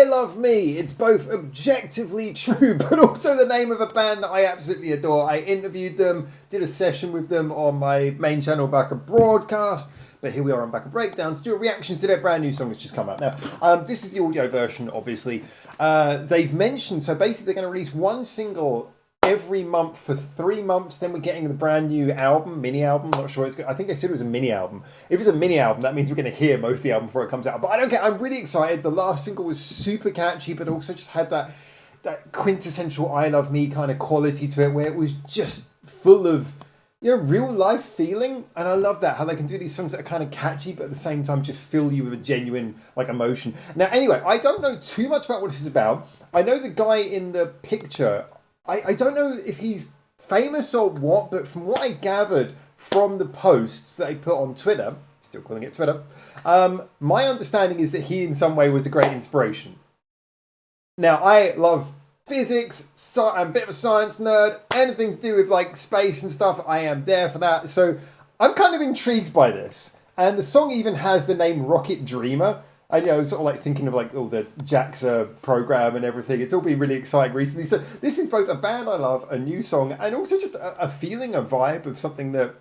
Love Me. It's both objectively true, but also the name of a band that I absolutely adore. I interviewed them, did a session with them on my main channel back at Broadcast. But here we are on Back and Breakdown to do a reaction to their brand new song that's just come out. Now, this is the audio version, obviously. They've mentioned, so basically they're going to release one single every month for 3 months. Then we're getting the brand new album, mini album. Not sure it's good. I think they said it was a mini album. If it's a mini album, that means we're going to hear most of the album before it comes out. But I don't care. I'm really excited. The last single was super catchy, but also just had that quintessential I Love Me kind of quality to it, where it was just full of real life feeling. And I love that, how they can do these songs that are kind of catchy, but at the same time just fill you with a genuine emotion. Now, anyway, I don't know too much about what this is about. I know the guy in the picture. I don't know if he's famous or what, but from what I gathered from the posts that he put on Twitter, still calling it Twitter, my understanding is that he in some way was a great inspiration. Now, I love physics, I'm a bit of a science nerd, anything to do with space and stuff, I am there for that. So I'm kind of intrigued by this. And the song even has the name Rocket Dreamer. I sort of thinking of the JAXA program and everything. It's all been really exciting recently. So this is both a band I love, a new song, and also just a feeling, a vibe of something that,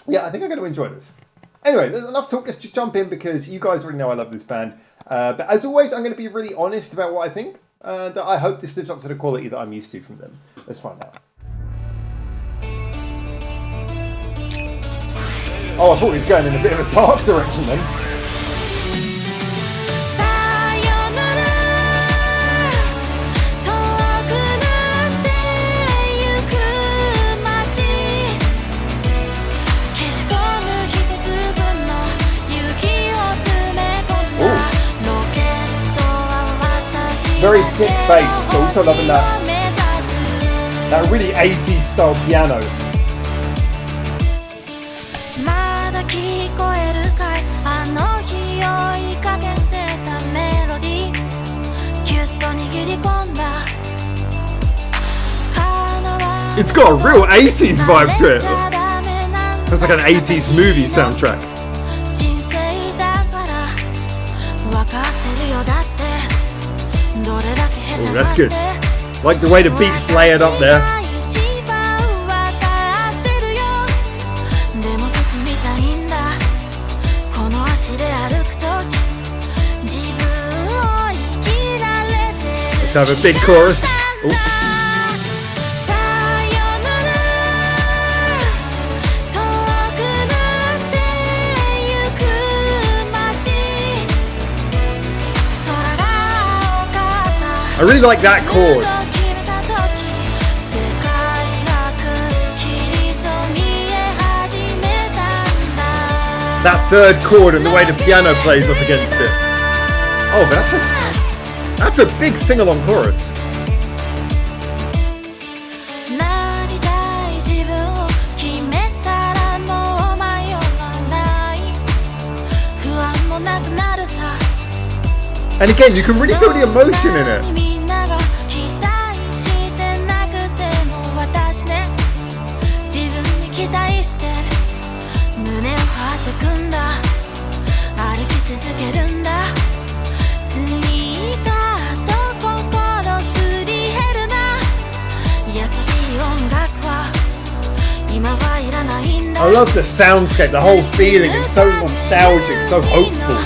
I think I'm going to enjoy this. Anyway, there's enough talk. Let's just jump in because you guys already know I love this band. But as always, I'm going to be really honest about what I think. And I hope this lives up to the quality that I'm used to from them. Let's find out. Oh, I thought he was going in a bit of a dark direction then. Very thick bass, but also loving that really 80s style piano. It's got a real 80s vibe to it. It's like an 80s movie soundtrack. Oh, that's good. Like the way the beats layered up there. Let's have a big chorus. Ooh. I really like that chord. That third chord and the way the piano plays off against it. Oh, but that's a big sing-along chorus. And again, you can really feel the emotion in it. I love the soundscape, the whole feeling is so nostalgic, so hopeful.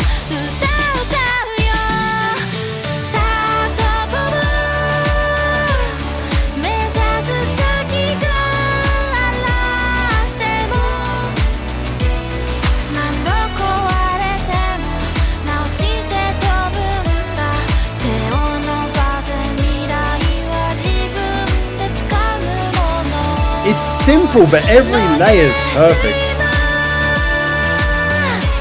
It's simple, but every layer is perfect.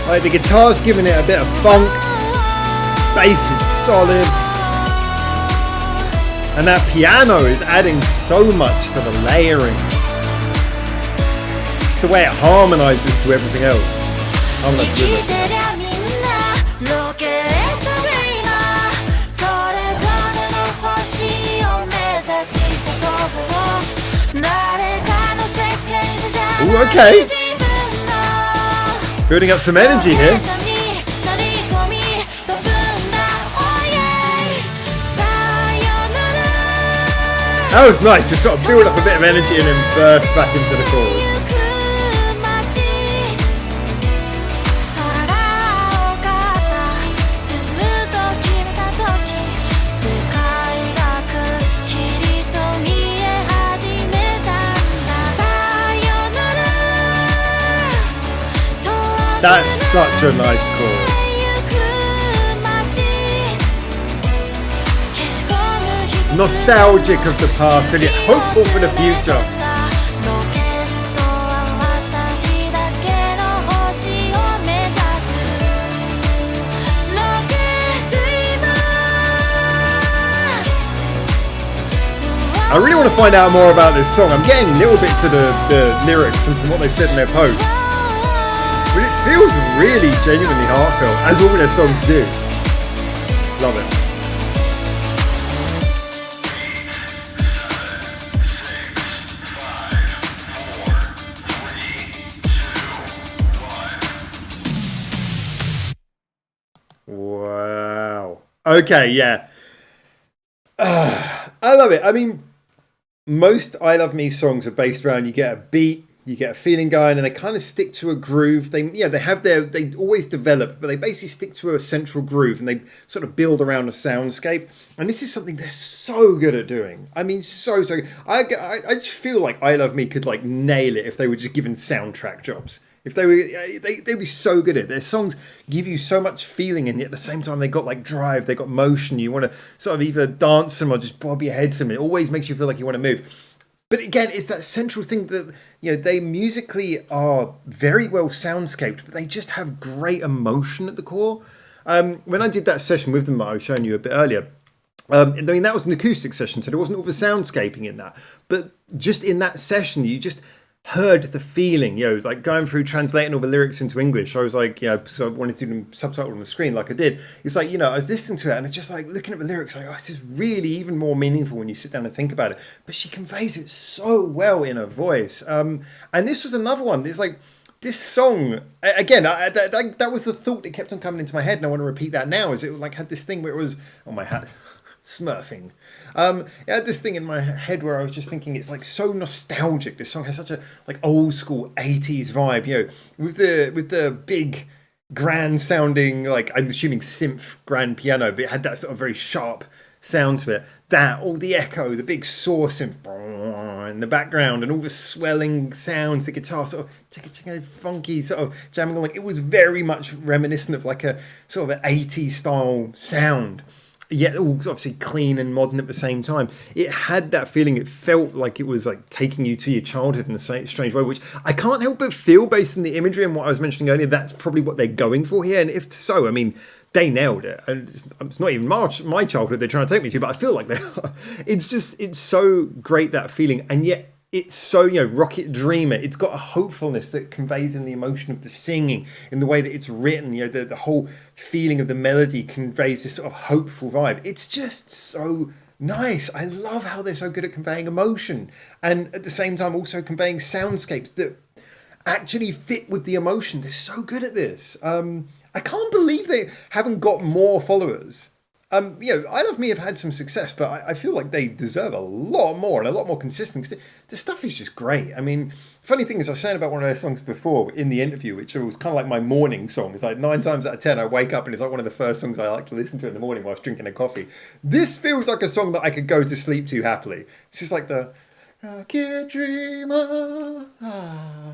Like the guitar's giving it a bit of funk, bass is solid, and that piano is adding so much to the layering. It's the way it harmonizes to everything else. I'm gonna do it. Ooh, okay. Building up some energy here. That was nice, just sort of build up a bit of energy and then burst back into the chorus. That's such a nice chorus. Nostalgic of the past and yet hopeful for the future. I really want to find out more about this song. I'm getting little bits of the lyrics and from what they've said in their post. But it feels really genuinely heartfelt, as all their songs do. Love it. Wow. Okay, yeah. I love it. I mean, most I Love Me songs are based around you get a beat, you get a feeling going, and they kind of stick to a groove. They always develop, but they basically stick to a central groove and they sort of build around a soundscape. And this is something they're so good at doing. I mean, so good. I just feel like I Love Me could like nail it if they were just given soundtrack jobs. If they were, they'd be so good at it. Their songs give you so much feeling, and yet at the same time they got like drive, they got motion. You want to sort of either dance them or just bob your head to them. It always makes you feel like you want to move. But again, it's that central thing that, you know, they musically are very well soundscaped, but they just have great emotion at the core. When I did that session with them that I was showing you a bit earlier, I mean, that was an acoustic session, so there wasn't all the soundscaping in that. But just in that session, you just heard the feeling, you know, like going through translating all the lyrics into English. I was like, you know, so I wanted to do them subtitled on the screen like I did. It's like, you know, I was listening to it and it's just like looking at the lyrics like, oh, this is really even more meaningful when you sit down and think about it. But she conveys it so well in her voice. And this was another one. There's like this song, again, that was the thought that kept on coming into my head, and I want to repeat that now, is it like had this thing where it was, oh, my hat, smurfing. It had this thing in my head where I was just thinking it's like so nostalgic. This song has such a like old school 80s vibe, you know, with the big grand sounding, like I'm assuming synth grand piano, but it had that sort of very sharp sound to it. That, all the echo, the big saw synth in the background, and all the swelling sounds, the guitar sort of chicka funky sort of jamming along. It was very much reminiscent of like a sort of an 80s style sound. Yet all obviously clean and modern at the same time. It had that feeling. It felt like it was like taking you to your childhood in a strange way, which I can't help but feel based on the imagery and what I was mentioning earlier. That's probably what they're going for here. And if so, I mean, they nailed it. And it's not even my childhood they're trying to take me to, but I feel like they are. It's so great, that feeling. And yet it's so, you know, Rocket Dreamer. It's got a hopefulness that conveys in the emotion of the singing, in the way that it's written. You know, the whole feeling of the melody conveys this sort of hopeful vibe. It's just so nice. I love how they're so good at conveying emotion, and at the same time also conveying soundscapes that actually fit with the emotion. They're so good at this. I can't believe they haven't got more followers. You know, I Love Me have had some success, but I feel like they deserve a lot more and a lot more consistent, because the stuff is just great. I mean, funny thing is, I was saying about one of their songs before in the interview, which was kind of like my morning song. It's like 9 times out of 10, I wake up and it's like one of the first songs I like to listen to in the morning whilst drinking a coffee. This feels like a song that I could go to sleep to happily. It's just like the Rocket Dreamer.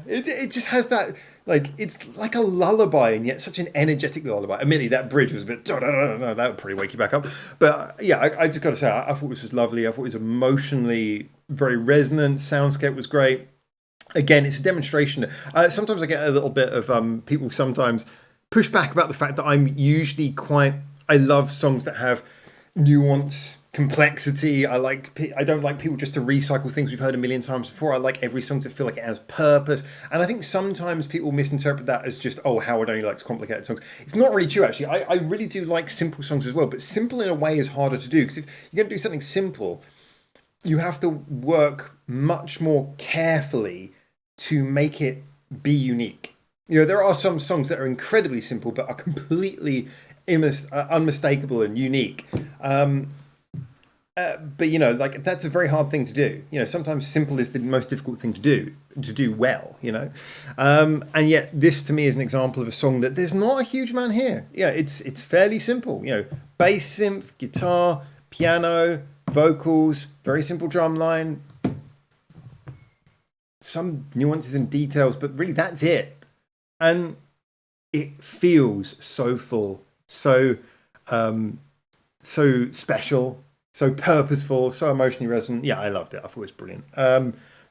It just has that, like, it's like a lullaby, and yet such an energetic lullaby. Admittedly, that bridge was a bit, that would probably wake you back up. But yeah, I just got to say, I thought this was lovely. I thought it was emotionally very resonant. Soundscape was great. Again, it's a demonstration. Sometimes I get a little bit of people sometimes push back about the fact that I'm usually I love songs that have nuance, complexity. I don't like people just to recycle things we've heard a million times before. I like every song to feel like it has purpose. And I think sometimes people misinterpret that as just, oh, Howard only likes complicated songs. It's not really true, actually. I really do like simple songs as well, but simple in a way is harder to do, because if you're going to do something simple, you have to work much more carefully to make it be unique. You know, there are some songs that are incredibly simple but are completely unmistakable and unique. But you know, like that's a very hard thing to do. You know, sometimes simple is the most difficult thing to do well. You know, and yet this to me is an example of a song that there's not a huge amount here. Yeah, it's fairly simple. You know, bass, synth, guitar, piano, vocals, very simple drum line, some nuances and details, but really that's it. And it feels so full, so special, so purposeful, so emotionally resonant. Yeah, I loved it. I thought it was brilliant.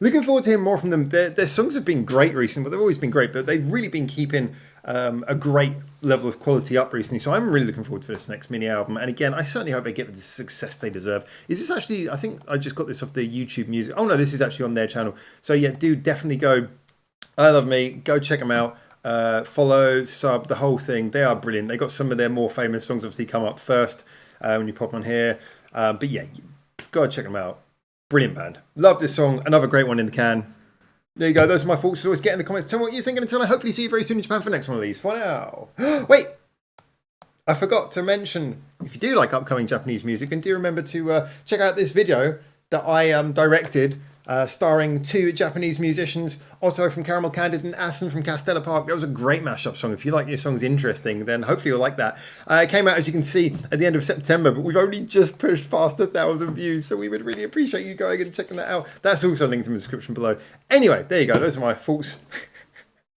Looking forward to hearing more from them. Their songs have been great recently, but they've always been great, but they've really been keeping a great level of quality up recently. So I'm really looking forward to this next mini album. And again, I certainly hope they get the success they deserve. Is this actually, I think I just got this off the YouTube music. Oh no, this is actually on their channel. So yeah, do definitely go, I Love Me, go check them out. Follow, sub, the whole thing. They are brilliant. They got some of their more famous songs obviously come up first when you pop on here. But yeah, go check them out. Brilliant band. Love this song. Another great one in the can. There you go. Those are my thoughts. As always, get in the comments. Tell me what you're thinking until I hopefully see you very soon in Japan for the next one of these. For now. Wait! I forgot to mention, if you do like upcoming Japanese music, then do remember to check out this video that I directed, starring two Japanese musicians, Otto from Caramel Candid and ASSUN from Castella Park. That was a great mashup song. If you like your songs interesting, then hopefully you'll like that. It came out, as you can see, at the end of September, but we've only just pushed past 1,000 views, so we would really appreciate you going and checking that out. That's also linked in the description below. Anyway, there you go. Those are my thoughts.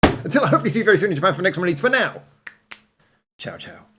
Until I hopefully see you very soon in Japan for the next one of these. For now, ciao, ciao.